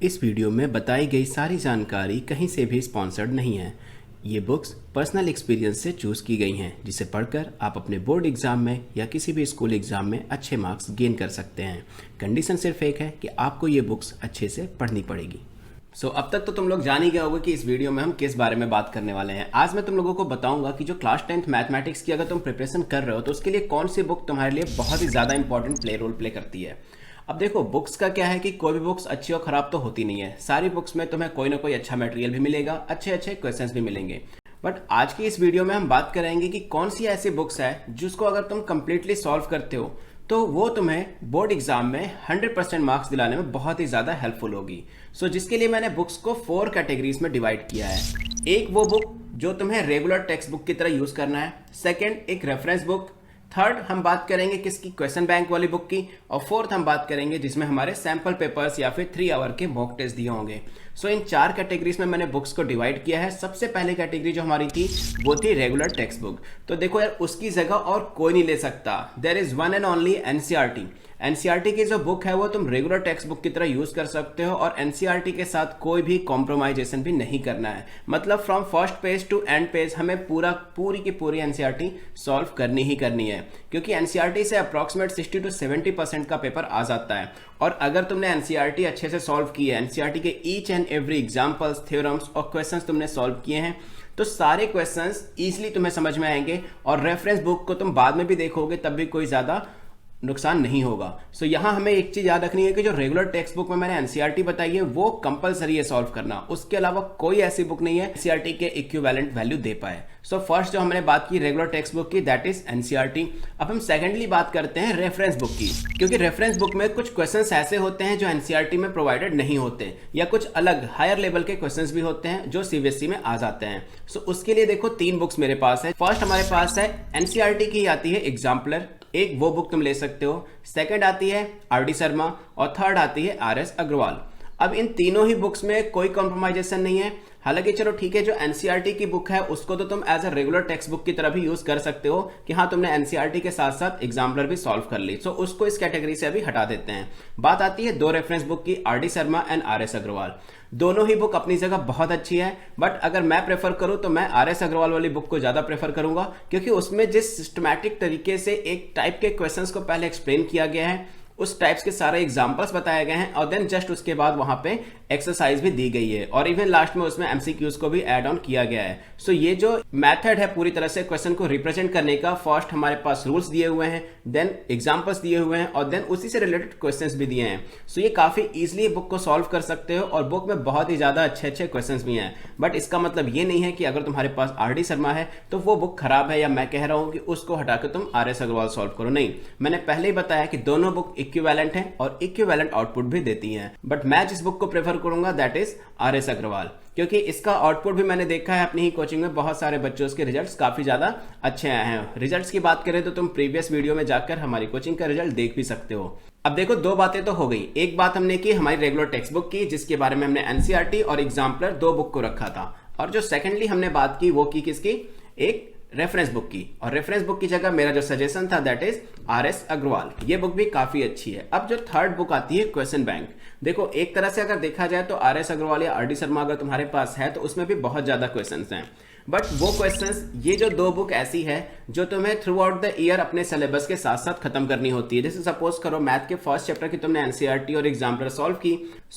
इस वीडियो में बताई गई सारी जानकारी कहीं से भी स्पॉन्सर्ड नहीं है। ये बुक्स पर्सनल एक्सपीरियंस से चूज़ की गई हैं, जिसे पढ़कर आप अपने बोर्ड एग्ज़ाम में या किसी भी स्कूल एग्ज़ाम में अच्छे मार्क्स गेन कर सकते हैं। कंडीशन सिर्फ एक है कि आपको ये बुक्स अच्छे से पढ़नी पड़ेगी। अब तक तो तुम लोग जान ही गए होगे कि इस वीडियो में हम किस बारे में बात करने वाले हैं। आज मैं तुम लोगों को बताऊंगा कि जो क्लास 10th मैथमेटिक्स की अगर तुम प्रिपरेशन कर रहे हो तो उसके लिए कौन सी बुक तुम्हारे लिए बहुत ही ज़्यादा इंपॉर्टेंट रोल प्ले करती है। अब देखो, बुक्स का क्या है कि कोई भी बुक्स अच्छी और ख़राब तो होती नहीं है। सारी बुक्स में तुम्हें कोई ना कोई अच्छा मटेरियल भी मिलेगा, अच्छे अच्छे क्वेश्चंस भी मिलेंगे। बट आज की इस वीडियो में हम बात करेंगे कि कौन सी ऐसी बुक्स है जिसको अगर तुम कंप्लीटली सॉल्व करते हो तो वो तुम्हें बोर्ड एग्जाम में 100% मार्क्स दिलाने में बहुत ही ज़्यादा हेल्पफुल होगी। जिसके लिए मैंने बुक्स को 4 कैटेगरीज में डिवाइड किया है। एक वो बुक जो तुम्हें रेगुलर टेक्स्ट बुक की तरह यूज़ करना है, सेकेंड एक रेफरेंस बुक, थर्ड हम बात करेंगे किसकी, क्वेश्चन बैंक वाली बुक की, और फोर्थ हम बात करेंगे जिसमें हमारे सैम्पल पेपर्स या फिर 3 आवर के मॉक टेस्ट दिए होंगे। इन 4 कैटेगरीज में मैंने बुक्स को डिवाइड किया है। सबसे पहले कैटेगरी जो हमारी थी वो थी रेगुलर टेक्स्ट बुक। तो देखो यार, उसकी जगह और कोई नहीं ले सकता। There is one and only NCERT. NCERT की जो बुक है वो तुम रेगुलर टेक्स्ट बुक की तरह यूज कर सकते हो और एनसीईआरटी के साथ कोई भी कॉम्प्रोमाइजेशन भी नहीं करना है। मतलब from first page to end page हमें पूरी की पूरी एनसीईआरटी सॉल्व करनी ही करनी है, क्योंकि एनसीईआरटी से अप्रॉक्सीमेट 60 to 70% का पेपर आ जाता है। और अगर तुमने एनसीईआरटी अच्छे से सॉल्व की है, एनसीईआरटी के each and every examples, theorems और क्वेश्चंस तुमने सॉल्व किए हैं, तो सारे क्वेश्चंस इजीली तुम्हें समझ में आएंगे और रेफरेंस बुक को तुम बाद में भी देखोगे तब भी कोई ज़्यादा नुकसान नहीं होगा। यहाँ हमें एक चीज याद रखनी है कि जो रेगुलर टेक्स्ट बुक में मैंने एनसीईआरटी बताई है वो कंपलसरी है सॉल्व करना। उसके अलावा कोई ऐसी बुक नहीं है एनसीईआरटी के इक्विवेलेंट वैल्यू दे पाए। फर्स्ट जो हमने बात की रेगुलर टेक्स्ट बुक की, दैट इज एनसीईआरटी। अब हम सेकेंडली बात करते हैं रेफरेंस बुक की, क्योंकि रेफरेंस बुक में कुछ क्वेश्चंस ऐसे होते हैं जो एनसीईआरटी में प्रोवाइडेड नहीं होते, या कुछ अलग हायर लेवल के क्वेश्चंस भी होते हैं जो सीबीएसई में आ जाते हैं। उसके लिए देखो 3 बुक्स मेरे पास है। फर्स्ट हमारे पास है एनसीईआरटी की आती है एग्जाम्पलर, एक वो बुक तुम ले सकते हो। सेकंड आती है आरडी शर्मा और थर्ड आती है आरएस अग्रवाल। अब इन तीनों ही बुक्स में कोई कॉम्प्रोमाइजेशन नहीं है। हालांकि चलो ठीक है, जो एनसीईआरटी की बुक है उसको तो तुम as a regular textbook की तरह भी यूज कर सकते हो कि हाँ तुमने एनसीईआरटी के साथ साथ एग्जाम्पलर भी सॉल्व कर ली। उसको इस कैटेगरी से अभी हटा देते हैं। बात आती है 2 रेफरेंस बुक की, RD Sharma and RS Agarwal. दोनों ही बुक अपनी जगह बहुत अच्छी है, बट अगर मैं प्रेफर करूं तो मैं आरएस अग्रवाल वाली बुक को ज्यादा प्रेफर करूंगा, क्योंकि उसमें जिस सिस्टमैटिक तरीके से एक टाइप के क्वेश्चंस को पहले एक्सप्लेन किया गया है, उस टाइप्स के सारे एग्जांपल्स बताए गए हैं और देन जस्ट उसके बाद वहां पे एक्सरसाइज भी दी गई है और इवन लास्ट में उसमें एमसीक्यूज को भी ऐड ऑन किया गया है। ये जो मेथड है पूरी तरह से क्वेश्चन को रिप्रेजेंट करने का, फर्स्ट हमारे पास रूल्स दिए हुए हैं, देन एग्जांपल्स दिए हुए हैं और देन उसी से रिलेटेड क्वेश्चंस भी दिए हैं। ये काफी इजीली बुक को सॉल्व कर सकते हो और बुक में बहुत ही ज्यादा अच्छे अच्छे क्वेश्चंस भी हैं। बट इसका मतलब ये नहीं है कि अगर तुम्हारे पास आरडी शर्मा है तो वो बुक खराब है, या मैं कह रहा हूं कि उसको हटाकर तुम आरएस अग्रवाल सॉल्व करो। नहीं, मैंने पहले ही बताया कि दोनों बुक इक्विवेलेंट हैं और इक्विवेलेंट आउटपुट भी देती हैं। बट मैं जिस बुक को प्रेफर करूंगा दैट इज आरएस अग्रवाल, क्योंकि इसका आउटपुट भी मैंने देखा है अपनी ही कोचिंग में, बहुत सारे बच्चों के रिजल्ट्स काफी ज्यादा अच्छे आए हैं। रिजल्ट्स की बात करें तो तुम प्रीवियस वीडियो में जाकर हमारी कोचिंग का रिजल्ट देख भी सकते हो। अब देखो, 2 बातें तो हो गई। एक बात हमने की हमारी रेगुलर टेक्स्ट बुक की, जिसके बारे में हमने एनसीईआरटी और एग्जाम्पलर 2 बुक को रखा था, और जो सेकेंडली हमने बात की वो की किसकी, एक रेफरेंस बुक की। और रेफरेंस बुक की जगह मेरा जो सजेशन था दैट इज आरएस अग्रवाल। ये बुक भी काफी अच्छी है। अब जो थर्ड बुक आती है क्वेश्चन बैंक, देखो एक तरह से अगर देखा जाए तो आरएस अग्रवाल या आरडी शर्मा अगर तुम्हारे पास है तो उसमें भी बहुत ज्यादा क्वेश्चंस हैं, बट वो क्वेश्चंस, ये जो 2 बुक ऐसी है जो तुम्हें थ्रू आउट द ईयर अपने सिलेबस के साथ साथ खत्म करनी होती है। जैसे सपोज करो मैथ के फर्स्ट चैप्टर की तुमने एनसीईआरटी और एग्जाम्पलर सॉल्व की,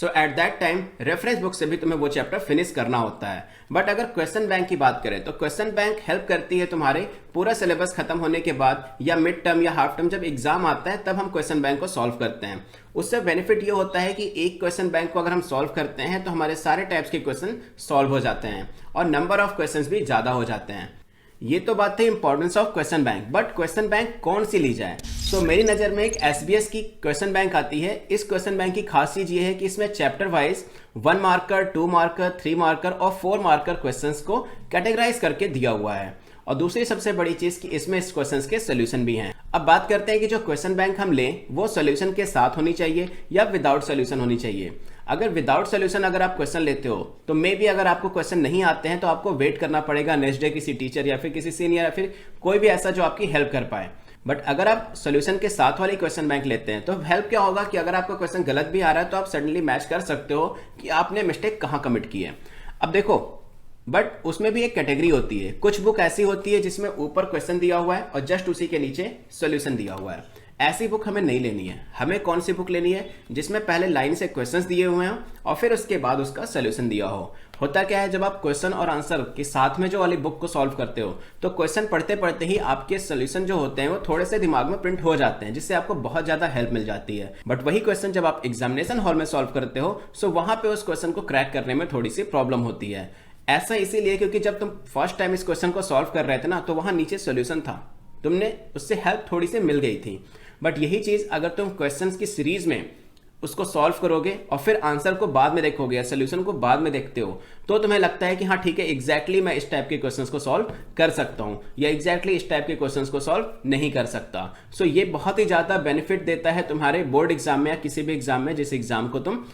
at that time reference book से भी तुम्हें वो चैप्टर फिनिश करना होता है। बट अगर क्वेश्चन बैंक की बात करें तो क्वेश्चन बैंक हेल्प करती है तुम्हारे पूरा सिलेबस खत्म होने के बाद, या मिड टर्म या हाफ टर्म जब एग्जाम आता है तब हम क्वेश्चन बैंक को सॉल्व करते हैं। उससे बेनिफिट ये होता है कि एक क्वेश्चन बैंक को अगर हम सॉल्व करते हैं तो हमारे सारे टाइप्स के क्वेश्चन सॉल्व हो जाते हैं और नंबर ऑफ क्वेश्चंस भी ज्यादा हो जाते हैं। ये तो बात थी importance of question bank, but question bank कौन सी ली जाए? मेरी नजर में एक एसबीएस की क्वेश्चन बैंक आती है। इस क्वेश्चन बैंक की खास चीज ये है कि इसमें chapter wise 1 marker, 2 marker, 3 marker और 4 मार्कर क्वेश्चंस को कैटेगराइज करके दिया हुआ है। और दूसरी सबसे बड़ी चीज कि इसमें इस क्वेश्चंस के सोल्यूशन भी हैं। अब बात करते हैं कि जो क्वेश्चन बैंक हम लें वो सोल्यूशन के साथ होनी चाहिए या विदाउट सोल्यूशन होनी चाहिए। अगर विदाउट सोल्यूशन अगर आप क्वेश्चन लेते हो तो मे बी अगर आपको क्वेश्चन नहीं आते हैं तो आपको वेट करना पड़ेगा नेक्स्ट डे किसी टीचर या फिर किसी सीनियर या फिर कोई भी ऐसा जो आपकी हेल्प कर पाए। बट अगर आप सोल्यूशन के साथ वाली क्वेश्चन बैंक लेते हैं तो हेल्प क्या होगा कि अगर आपका क्वेश्चन गलत भी आ रहा है तो आप सडनली मैच कर सकते हो कि आपने मिस्टेक कहाँ कमिट की है। अब देखो, बट उसमें भी एक कैटेगरी होती है। कुछ बुक ऐसी होती है जिसमें ऊपर क्वेश्चन दिया हुआ है और जस्ट उसी के नीचे सोल्यूशन दिया हुआ है। ऐसी बुक हमें नहीं लेनी है। हमें कौन सी बुक लेनी है? जिसमें पहले लाइन से क्वेश्चंस दिए हुए हैं और फिर उसके बाद उसका सोल्यूशन दिया हो। होता क्या है, जब आप क्वेश्चन और आंसर के साथ में जो वाली बुक को सॉल्व करते हो तो क्वेश्चन पढ़ते पढ़ते ही आपके सोल्यूशन जो होते हैं वो थोड़े से दिमाग में प्रिंट हो जाते हैं, जिससे आपको बहुत ज्यादा हेल्प मिल जाती है। बट वही क्वेश्चन जब आप एग्जामिनेशन हॉल में सॉल्व करते हो सो वहां पे उस क्वेश्चन को क्रैक करने में थोड़ी सी प्रॉब्लम होती है। ऐसा इसीलिए क्योंकि जब तुम फर्स्ट टाइम इस क्वेश्चन को सॉल्व कर रहे थे ना तो वहां नीचे सोल्यूशन था, तुमने उससे हेल्प थोड़ी सी मिल गई थी। बट यही चीज अगर तुम क्वेश्चंस की सीरीज में उसको सॉल्व करोगे और फिर आंसर को बाद में देखोगे या सोल्यूशन को बाद में देखते हो तो तुम्हें लगता है कि हाँ ठीक है, एग्जैक्टली मैं इस टाइप के क्वेश्चंस को सॉल्व कर सकता हूं या एग्जैक्टली इस टाइप के क्वेश्चंस को सॉल्व नहीं कर सकता। सो ये बहुत ही ज्यादा बेनिफिट देता है तुम्हारे बोर्ड एग्जाम में या किसी भी एग्जाम में जिस एग्जाम को तुम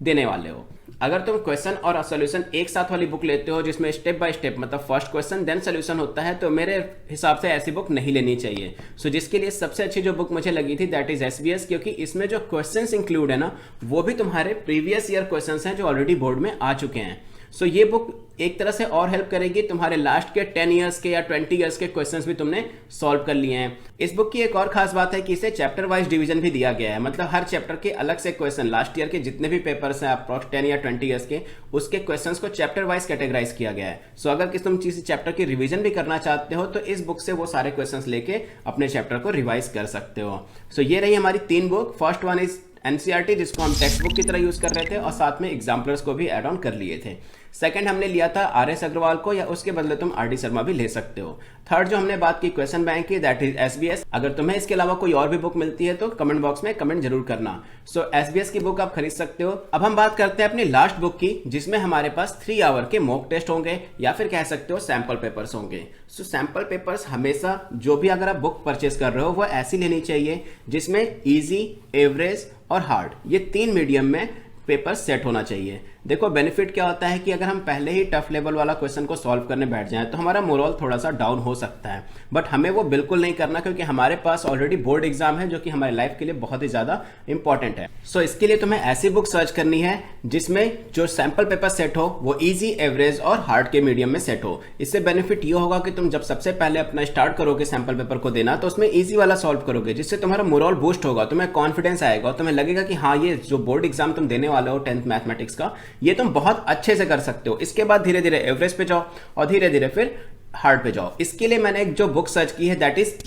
देने वाले हो। अगर तुम क्वेश्चन और सॉल्यूशन एक साथ वाली बुक लेते हो जिसमें स्टेप बाय स्टेप मतलब फर्स्ट क्वेश्चन देन सॉल्यूशन होता है तो मेरे हिसाब से ऐसी बुक नहीं लेनी चाहिए। सो जिसके लिए सबसे अच्छी जो बुक मुझे लगी थी दैट इज एसबीएस, क्योंकि इसमें जो क्वेश्चंस इंक्लूड है ना वो भी तुम्हारे प्रीवियस ईयर क्वेश्चंस हैं जो ऑलरेडी बोर्ड में आ चुके हैं। सो ये बुक एक तरह से और हेल्प करेगी, तुम्हारे लास्ट के 10 इयर्स के या 20 इयर्स के क्वेश्चंस भी तुमने सॉल्व कर लिए हैं। इस बुक की एक और खास बात है कि इसे चैप्टर वाइज डिवीजन भी दिया गया है, मतलब हर चैप्टर के अलग से क्वेश्चन, लास्ट ईयर के जितने भी पेपर्स हैं अप्रॉक्स 10 या 20 इयर्स के, उसके क्वेश्चंस को चैप्टर वाइज कैटेगराइज किया गया है। सो अगर किसी तुम किसी चैप्टर की रिवीजन भी करना चाहते हो तो इस बुक से वो सारे क्वेश्चंस लेके अपने चैप्टर को रिवाइज कर सकते हो। सो ये रही हमारी 3 book. First one is NCERT जिसको हम टेक्स्ट बुक की तरह यूज कर रहे थे और साथ में एग्जाम्पलर्स को भी ऐड ऑन कर लिए थे। सेकंड हमने लिया था आरएस अग्रवाल को, या उसके बदले तुम आरडी शर्मा भी ले सकते हो। थर्ड जो हमने बात की क्वेश्चन बैंक की दैट इज एसबीएस। अगर तुम्हें इसके अलावा कोई और भी बुक मिलती है तो कमेंट बॉक्स में कमेंट जरूर करना। सो एसबीएस की बुक आप खरीद सकते हो। अब हम बात करते हैं अपनी लास्ट बुक की जिसमें हमारे पास 3 आवर के मॉक टेस्ट होंगे या फिर कह सकते हो सैंपल पेपर्स होंगे। सो सैंपल पेपर्स हमेशा जो भी अगर आप बुक परचेस कर रहे हो वो ऐसी लेनी चाहिए जिसमें इजी, एवरेज और हार्ड ये 3 मीडियम में पेपर सेट होना चाहिए। देखो बेनिफिट क्या होता है कि अगर हम पहले ही टफ लेवल वाला क्वेश्चन को सॉल्व करने बैठ जाएं तो हमारा मोरल थोड़ा सा डाउन हो सकता है, बट हमें वो बिल्कुल नहीं करना क्योंकि हमारे पास ऑलरेडी बोर्ड एग्जाम है जो कि हमारी लाइफ के लिए बहुत ही ज्यादा इंपॉर्टेंट है। सो इसके लिए तुम्हें ऐसी बुक सर्च करनी है जिसमें जो सैंपल पेपर सेट हो वो इजी, एवरेज और हार्ड के मीडियम में सेट हो। इससे बेनिफिट ये होगा कि तुम जब सबसे पहले अपना स्टार्ट करोगे सैंपल पेपर को देना तो उसमें ईजी वाला सॉल्व करोगे, जिससे तुम्हारा मोरल बूस्ट होगा, तुम्हें कॉन्फिडेंस आएगा, तुम्हें लगेगा कि हाँ ये जो बोर्ड एग्जाम तुम देने वाले हो 10th मैथमेटिक्स का ये तुम बहुत अच्छे से कर सकते हो। इसके बाद धीरे धीरे एवरेज पे जाओ और धीरे धीरे फिर हार्ड पे जाओ। इसके लिए मैंने एक जो बुक सर्च की है दैट इज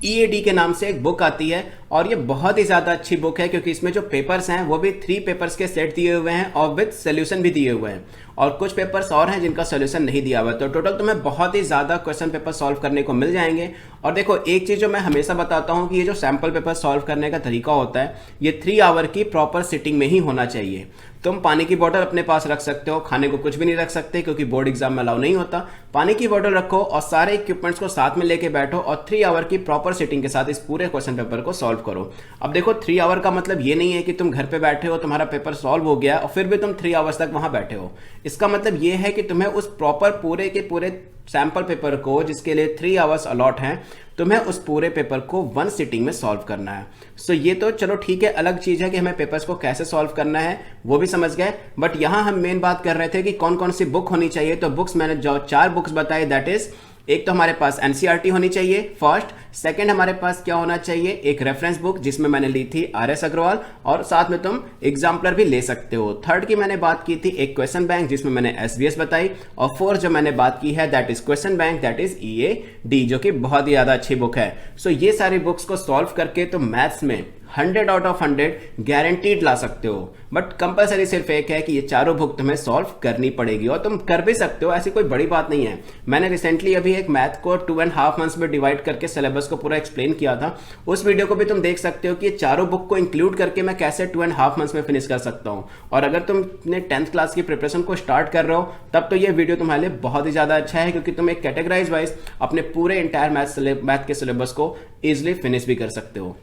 ईएडी के नाम से एक बुक आती है और ये बहुत ही ज्यादा अच्छी बुक है क्योंकि इसमें जो पेपर्स हैं वो भी 3 पेपर्स के सेट दिए हुए हैं और विद सोल्यूशन भी दिए हुए हैं और कुछ पेपर्स और हैं जिनका सोल्यूशन नहीं दिया हुआ है। तो टोटल तुम्हें बहुत ही ज्यादा क्वेश्चन पेपर सॉल्व करने को मिल जाएंगे। और देखो एक चीज जो मैं हमेशा बताता हूं कि ये जो सैंपल पेपर सॉल्व करने का तरीका होता है ये 3 आवर की प्रॉपर सिटिंग में ही होना चाहिए। तुम पानी की बोतल अपने पास रख सकते हो, खाने को कुछ भी नहीं रख सकते क्योंकि बोर्ड एग्जाम में अलाउ नहीं होता। पानी की बोतल रखो और सारे इक्विपमेंट्स को साथ में लेके बैठो और 3 आवर की प्रॉपर सिटिंग के साथ इस पूरे क्वेश्चन पेपर को सॉल्व करो। अब देखो 3 आवर का मतलब ये नहीं है कि तुम घर पे बैठे हो, तुम्हारा पेपर सॉल्व हो गया और फिर भी तुम 3 आवर्स तक वहां बैठे हो। इसका मतलब ये है कि तुम्हें उस प्रॉपर पूरे के पूरे सैंपल पेपर को जिसके लिए 3 आवर्स अलॉट हैं तुम्हें उस पूरे पेपर को 1 सिटिंग में सॉल्व करना है। सो ये तो चलो ठीक है, अलग चीज है कि हमें पेपर्स को कैसे सॉल्व करना है वो भी समझ गए, बट यहां हम मेन बात कर रहे थे कि कौन कौन सी बुक होनी चाहिए। तो बुक्स मैंने जो 4 बुक्स बताई दैट इज एक तो हमारे पास एनसीईआरटी होनी चाहिए फर्स्ट, सेकंड हमारे पास क्या होना चाहिए एक रेफरेंस बुक जिसमें मैंने ली थी आरएस अग्रवाल और साथ में तुम एग्जाम्पलर भी ले सकते हो। थर्ड की मैंने बात की थी एक क्वेश्चन बैंक जिसमें मैंने एसबीएस बताई और फोर्थ जो मैंने बात की है that is question bank that is EAD जो कि बहुत ही ज्यादा अच्छी बुक है। सो ये सारी बुक्स को सॉल्व करके तुम मैथ्स में 100 आउट ऑफ 100 गारंटीड ला सकते हो, बट कंपलसरी सिर्फ एक है कि ये चारों बुक तुम्हें सॉल्व करनी पड़ेगी और तुम कर भी सकते हो, ऐसी कोई बड़ी बात नहीं है। मैंने रिसेंटली अभी एक मैथ को 2.5 मंथ्स में डिवाइड करके सिलेबस को पूरा एक्सप्लेन किया था, उस वीडियो को भी तुम देख सकते हो कि ये चारों बुक को इंक्लूड करके मैं कैसे 2.5 मंथ्स में फिनिश कर सकता हूं। और अगर तुमने 10th क्लास की प्रिपरेशन को स्टार्ट कर रहे हो तब तो ये वीडियो तुम्हारे लिए बहुत ही ज्यादा अच्छा है क्योंकि तुम एक कैटेगराइज वाइज अपने पूरे इंटायर मैथ के सिलेबस को इजिली फिनिश भी कर सकते हो।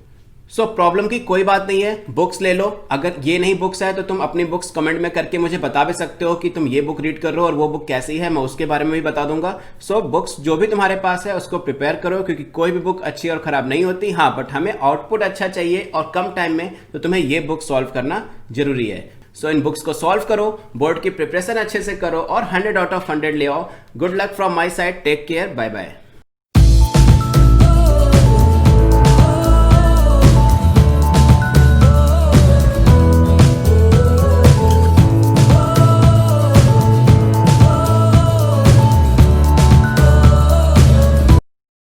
सो प्रॉब्लम की कोई बात नहीं है, बुक्स ले लो। अगर ये नहीं बुक्स है तो तुम अपनी बुक्स कमेंट में करके मुझे बता भी सकते हो कि तुम ये बुक रीड कर रहे हो और वो बुक कैसी है, मैं उसके बारे में भी बता दूंगा। सो बुक्स जो भी तुम्हारे पास है उसको प्रिपेयर करो, क्योंकि कोई भी बुक अच्छी और खराब नहीं होती। हाँ, बट हमें आउटपुट अच्छा चाहिए और कम टाइम में, तो तुम्हें ये बुक सॉल्व करना जरूरी है। सो इन बुक्स को सॉल्व करो, बोर्ड की प्रिपरेशन अच्छे से करो और 100 आउट ऑफ 100 ले आओ। Good luck from my side, take care, bye bye.